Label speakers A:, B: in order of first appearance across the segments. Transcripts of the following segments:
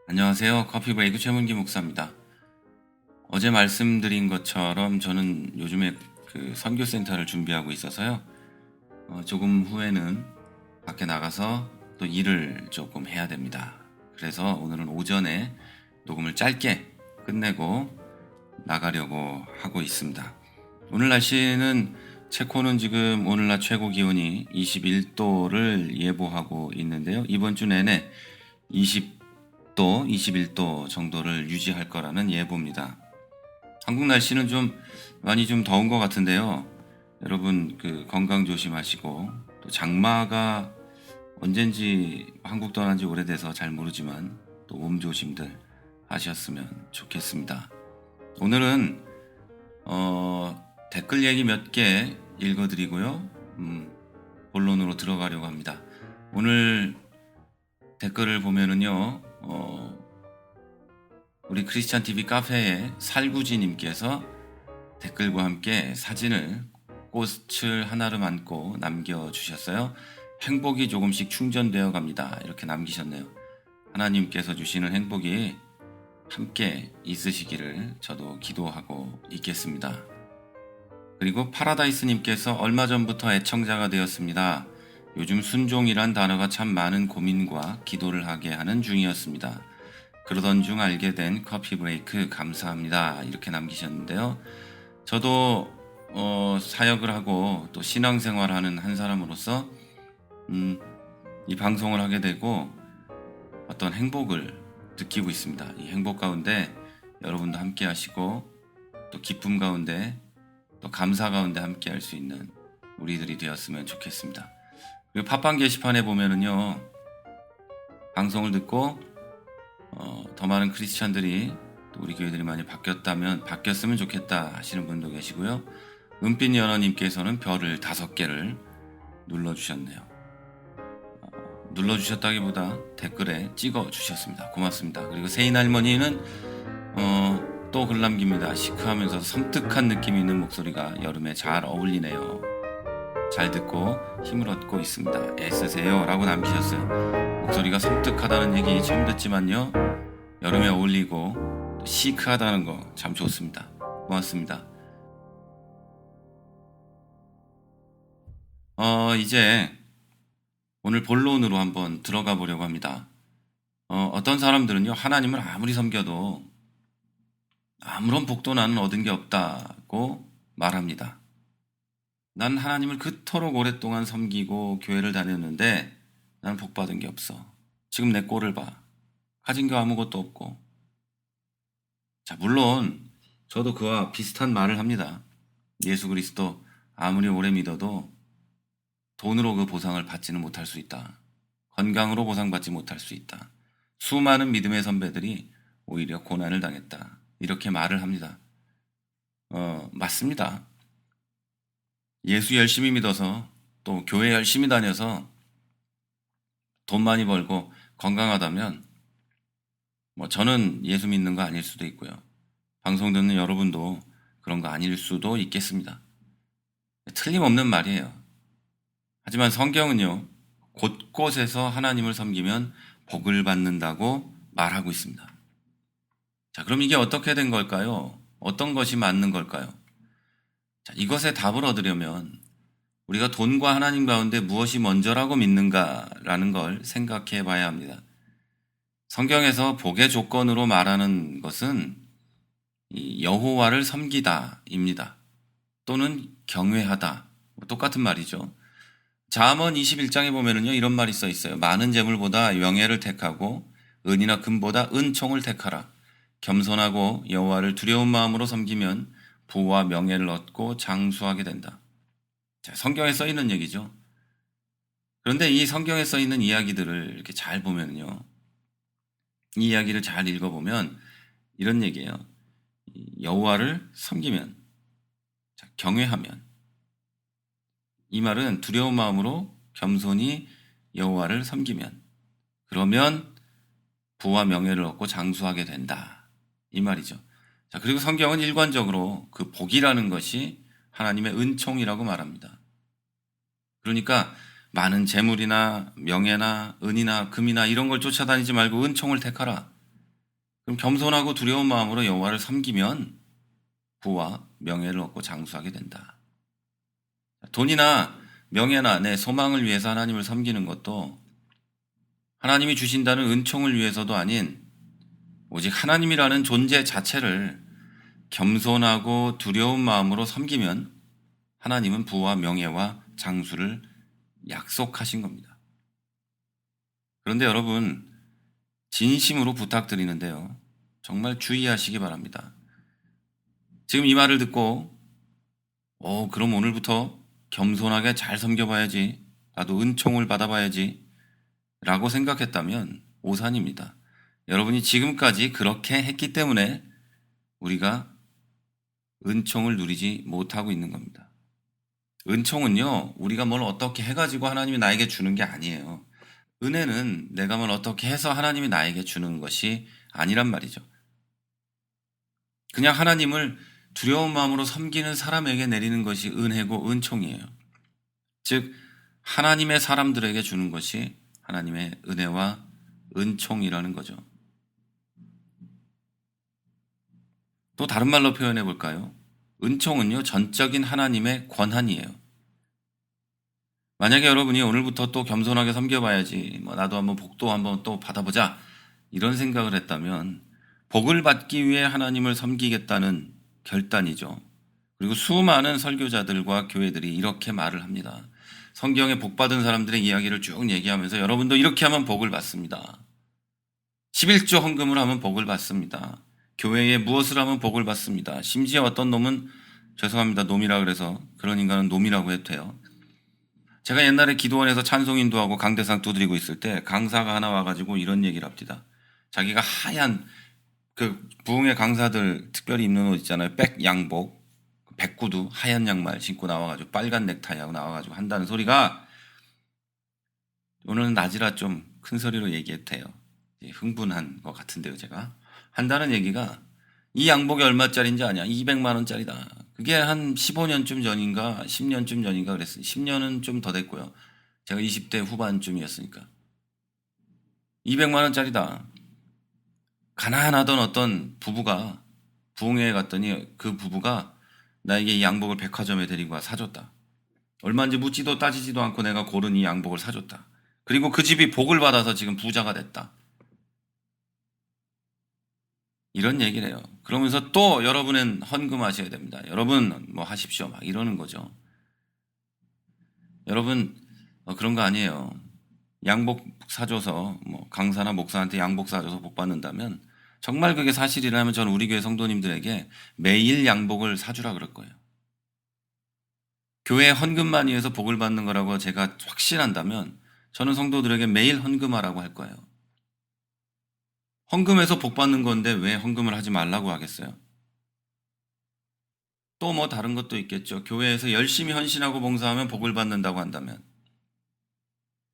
A: 안녕하세요. 커피 브레이크 최문기 목사입니다. 어제 말씀드린 것처럼 저는 요즘에 그 선교센터를 준비하고 있어서요. 조금 후에는 밖에 나가서 또 일을 조금 해야 됩니다. 그래서 오늘은 오전에 녹음을 짧게 끝내고 나가려고 하고 있습니다. 오늘 날씨는 체코는 지금 오늘 낮 최고 기온이 21도를 예보하고 있는데요. 이번 주 내내 20도, 21도 정도를 유지할 거라는 예보입니다. 한국 날씨는 많이 더운 것 같은데요. 여러분 건강 조심하시고 또 장마가 언젠지 한국 떠난 지 오래돼서 잘 모르지만 또 몸 조심들 하셨으면 좋겠습니다. 오늘은 댓글 얘기 몇 개 읽어드리고요. 본론으로 들어가려고 합니다. 오늘 댓글을 보면은요, 우리 크리스찬 TV 카페에 살구지님께서 댓글과 함께 사진을 꽃을 하나를 안고 남겨주셨어요. 행복이 조금씩 충전되어 갑니다. 이렇게 남기셨네요. 하나님께서 주시는 행복이 함께 있으시기를 저도 기도하고 있겠습니다. 그리고 파라다이스님께서 얼마 전부터 애청자가 되었습니다. 요즘 순종이란 단어가 참 많은 고민과 기도를 하게 하는 중이었습니다. 그러던 중 알게 된 커피 브레이크 감사합니다. 이렇게 남기셨는데요. 저도 사역을 하고 또 신앙생활하는 한 사람으로서 이 방송을 하게 되고 어떤 행복을 느끼고 있습니다. 이 행복 가운데 여러분도 함께 하시고 또 기쁨 가운데 또 감사 가운데 함께 할 수 있는 우리들이 되었으면 좋겠습니다. 그리고 팟빵 게시판에 보면은요, 방송을 듣고 더 많은 크리스찬들이 또 우리 교회들이 많이 바뀌었으면 좋겠다 하시는 분도 계시고요. 은빛 연어님께서는 별을 5개를 눌러주셨네요. 눌러주셨다기보다 댓글에 찍어주셨습니다. 고맙습니다. 그리고 세인 할머니는 또 글 남깁니다. 시크하면서 섬뜩한 느낌이 있는 목소리가 여름에 잘 어울리네요. 잘 듣고 힘을 얻고 있습니다. 애쓰세요 라고 남기셨어요. 목소리가 섬뜩하다는 얘기 처음 듣지만요, 여름에 어울리고 또 시크하다는 거 참 좋습니다. 고맙습니다. 이제 오늘 본론으로 한번 들어가 보려고 합니다. 어떤 사람들은요, 하나님을 아무리 섬겨도 아무런 복도 나는 얻은 게 없다고 말합니다. 난 하나님을 그토록 오랫동안 섬기고 교회를 다녔는데 나는 복 받은 게 없어. 지금 내 꼴을 봐. 가진 게 아무것도 없고. 자, 물론 저도 그와 비슷한 말을 합니다. 예수 그리스도 아무리 오래 믿어도 돈으로 그 보상을 받지는 못할 수 있다. 건강으로 보상받지 못할 수 있다. 수많은 믿음의 선배들이 오히려 고난을 당했다. 이렇게 말을 합니다. 맞습니다. 예수 열심히 믿어서 또 교회 열심히 다녀서 돈 많이 벌고 건강하다면 저는 예수 믿는 거 아닐 수도 있고요. 방송 듣는 여러분도 그런 거 아닐 수도 있겠습니다. 틀림없는 말이에요. 하지만 성경은요, 곳곳에서 하나님을 섬기면 복을 받는다고 말하고 있습니다. 자, 그럼 이게 어떻게 된 걸까요? 어떤 것이 맞는 걸까요? 자, 이것에 답을 얻으려면 우리가 돈과 하나님 가운데 무엇이 먼저라고 믿는가라는 걸 생각해 봐야 합니다. 성경에서 복의 조건으로 말하는 것은 여호와를 섬기다입니다. 또는 경외하다. 똑같은 말이죠. 잠언 21장에 보면은요, 이런 말이 써 있어요. 많은 재물보다 명예를 택하고 은이나 금보다 은총을 택하라. 겸손하고 여호와를 두려운 마음으로 섬기면 부와 명예를 얻고 장수하게 된다. 자, 성경에 써 있는 얘기죠. 그런데 이 성경에 써 있는 이야기들을 이렇게 잘 보면요, 이 이야기를 잘 읽어보면 이런 얘기예요. 여호와를 섬기면, 자, 경외하면, 이 말은 두려운 마음으로 겸손히 여호와를 섬기면, 그러면 부와 명예를 얻고 장수하게 된다. 이 말이죠. 자, 그리고 성경은 일관적으로 그 복이라는 것이 하나님의 은총이라고 말합니다. 그러니까 많은 재물이나 명예나 은이나 금이나 이런 걸 쫓아다니지 말고 은총을 택하라. 그럼 겸손하고 두려운 마음으로 여호와를 섬기면 부와 명예를 얻고 장수하게 된다. 돈이나 명예나 내 소망을 위해서 하나님을 섬기는 것도 하나님이 주신다는 은총을 위해서도 아닌 오직 하나님이라는 존재 자체를 겸손하고 두려운 마음으로 섬기면 하나님은 부와 명예와 장수를 약속하신 겁니다. 그런데 여러분, 진심으로 부탁드리는데요. 정말 주의하시기 바랍니다. 지금 이 말을 듣고 그럼 오늘부터 겸손하게 잘 섬겨봐야지, 나도 은총을 받아봐야지 라고 생각했다면 오산입니다. 여러분이 지금까지 그렇게 했기 때문에 우리가 은총을 누리지 못하고 있는 겁니다. 은총은요, 우리가 뭘 어떻게 해가지고 하나님이 나에게 주는 게 아니에요. 은혜는 내가 뭘 어떻게 해서 하나님이 나에게 주는 것이 아니란 말이죠. 그냥 하나님을 두려운 마음으로 섬기는 사람에게 내리는 것이 은혜고 은총이에요. 즉 하나님의 사람들에게 주는 것이 하나님의 은혜와 은총이라는 거죠. 또 다른 말로 표현해 볼까요? 은총은요, 전적인 하나님의 권한이에요. 만약에 여러분이 오늘부터 또 겸손하게 섬겨봐야지, 나도 한번 복도 한번 또 받아보자, 이런 생각을 했다면 복을 받기 위해 하나님을 섬기겠다는 결단이죠. 그리고 수많은 설교자들과 교회들이 이렇게 말을 합니다. 성경에 복 받은 사람들의 이야기를 쭉 얘기하면서 여러분도 이렇게 하면 복을 받습니다. 11조 헌금을 하면 복을 받습니다. 교회에 무엇을 하면 복을 받습니다. 심지어 어떤 놈은, 죄송합니다, 놈이라 그래서 그런 인간은 놈이라고 해도 돼요. 제가 옛날에 기도원에서 찬송 인도하고 강대상 두드리고 있을 때 강사가 하나 와가지고 이런 얘기를 합니다. 자기가 하얀 그 부흥회 강사들 특별히 입는 옷 있잖아요. 백 양복, 백구두, 하얀 양말 신고 나와가지고 빨간 넥타이하고 나와가지고 한다는 소리가, 오늘은 낮이라 좀 큰 소리로 얘기해도 돼요. 흥분한 것 같은데요, 제가. 한다는 얘기가 이 양복이 얼마짜리인지 아냐? 200만 원짜리다. 그게 한 15년쯤 전인가 10년쯤 전인가 그랬어요. 10년은 좀 더 됐고요. 제가 20대 후반쯤이었으니까. 200만 원짜리다. 가난하던 어떤 부부가 부흥회에 갔더니 그 부부가 나에게 이 양복을 백화점에 데리고 와 사줬다. 얼마인지 묻지도 따지지도 않고 내가 고른 이 양복을 사줬다. 그리고 그 집이 복을 받아서 지금 부자가 됐다. 이런 얘기를 해요. 그러면서 또 여러분은 헌금하셔야 됩니다. 여러분 뭐 하십시오. 막 이러는 거죠. 여러분 그런 거 아니에요. 양복 사줘서 뭐 강사나 목사한테 양복 사줘서 복 받는다면 정말 그게 사실이라면 저는 우리 교회 성도님들에게 매일 양복을 사주라 그럴 거예요. 교회 헌금만 위해서 복을 받는 거라고 제가 확신한다면 저는 성도들에게 매일 헌금하라고 할 거예요. 헌금해서 복 받는 건데 왜 헌금을 하지 말라고 하겠어요? 또 뭐 다른 것도 있겠죠. 교회에서 열심히 헌신하고 봉사하면 복을 받는다고 한다면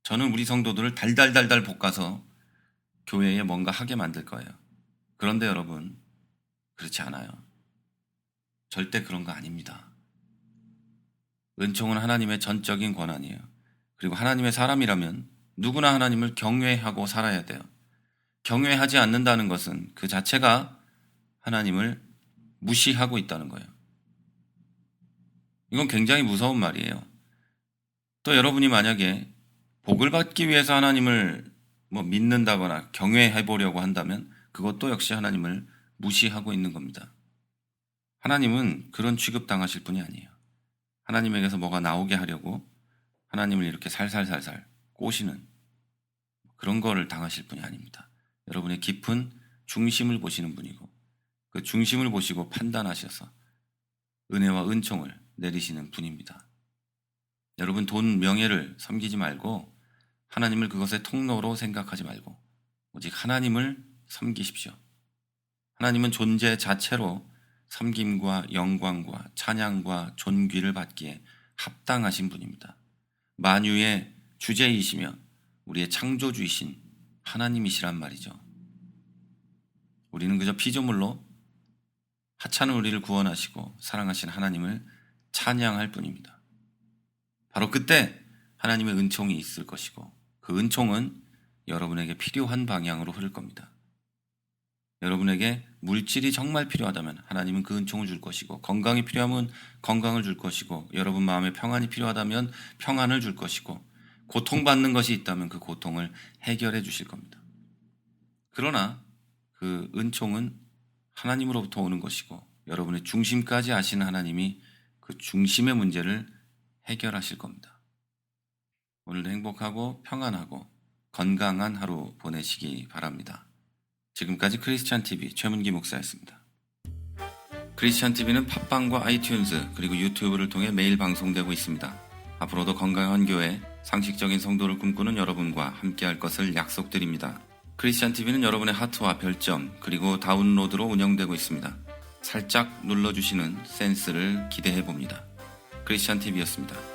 A: 저는 우리 성도들을 달달달달 볶아서 교회에 뭔가 하게 만들 거예요. 그런데 여러분, 그렇지 않아요. 절대 그런 거 아닙니다. 은총은 하나님의 전적인 권한이에요. 그리고 하나님의 사람이라면 누구나 하나님을 경외하고 살아야 돼요. 경외하지 않는다는 것은 그 자체가 하나님을 무시하고 있다는 거예요. 이건 굉장히 무서운 말이에요. 또 여러분이 만약에 복을 받기 위해서 하나님을 믿는다거나 경외해 보려고 한다면 그것도 역시 하나님을 무시하고 있는 겁니다. 하나님은 그런 취급당하실 분이 아니에요. 하나님에게서 뭐가 나오게 하려고 하나님을 이렇게 살살살살 꼬시는 그런 거를 당하실 분이 아닙니다. 여러분의 깊은 중심을 보시는 분이고 그 중심을 보시고 판단하셔서 은혜와 은총을 내리시는 분입니다. 여러분 돈, 명예를 섬기지 말고 하나님을 그것의 통로로 생각하지 말고 오직 하나님을 섬기십시오. 하나님은 존재 자체로 섬김과 영광과 찬양과 존귀를 받기에 합당하신 분입니다. 만유의 주제이시며 우리의 창조주이신 하나님이시란 말이죠. 우리는 그저 피조물로 하찮은 우리를 구원하시고 사랑하신 하나님을 찬양할 뿐입니다. 바로 그때 하나님의 은총이 있을 것이고 그 은총은 여러분에게 필요한 방향으로 흐를 겁니다. 여러분에게 물질이 정말 필요하다면 하나님은 그 은총을 줄 것이고, 건강이 필요하면 건강을 줄 것이고, 여러분 마음에 평안이 필요하다면 평안을 줄 것이고, 고통받는 것이 있다면 그 고통을 해결해 주실 겁니다. 그러나 그 은총은 하나님으로부터 오는 것이고, 여러분의 중심까지 아시는 하나님이 그 중심의 문제를 해결하실 겁니다. 오늘도 행복하고 평안하고 건강한 하루 보내시기 바랍니다. 지금까지 크리스찬 TV 최문기 목사였습니다. 크리스찬 TV는 팟빵과 아이튠즈 그리고 유튜브를 통해 매일 방송되고 있습니다. 앞으로도 건강한 교회, 상식적인 성도를 꿈꾸는 여러분과 함께할 것을 약속드립니다. 크리스찬 TV는 여러분의 하트와 별점 그리고 다운로드로 운영되고 있습니다. 살짝 눌러주시는 센스를 기대해봅니다. 크리스찬 TV였습니다.